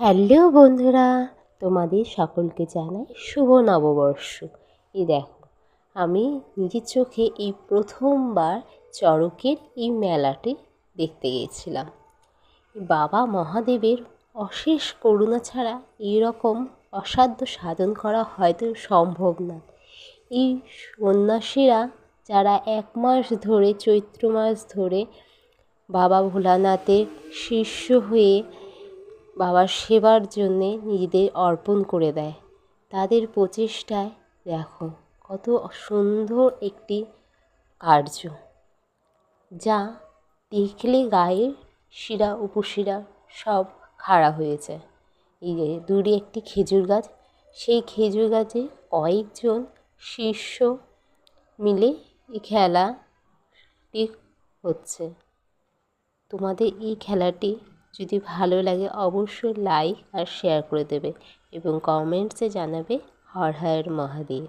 Hello বন্ধুরা, তোমাদের সকলকে জানাই শুভ নববর্ষ। এই দেখো, আমি নিজের চোখে এই প্রথমবার চড়কের এই মেলাটি দেখতে গিয়েছিলাম। বাবা মহাদেবের অশেষ করুণা ছাড়া এইরকম অসাধ্য সাধন করা হয়তো সম্ভব না। এই সন্ন্যাসীরা যারা 1 মাস ধরে, চৈত্র মাস ধরে বাবা ভোলানাথের শিষ্য হয়ে বাবার সেবার জন্যে নিজেদের অর্পণ করে দেয়, তাদের প্রচেষ্টায় দেখো কত সুন্দর একটি কার্য, যা দেখলে গায়ের শিরা উপশিরা সব খাড়া হয়ে যায়। এই যে দূরে একটি খেজুর গাছ, সেই খেজুর গাছে কয়েকজন শিষ্য মিলে এই খেলাটি হচ্ছে। তোমাদের এই খেলাটি যদি ভালো লাগে অবশ্যই লাইক আর শেয়ার করে দেবে এবং কমেন্টসে জানাবে হর হর মহাদেব।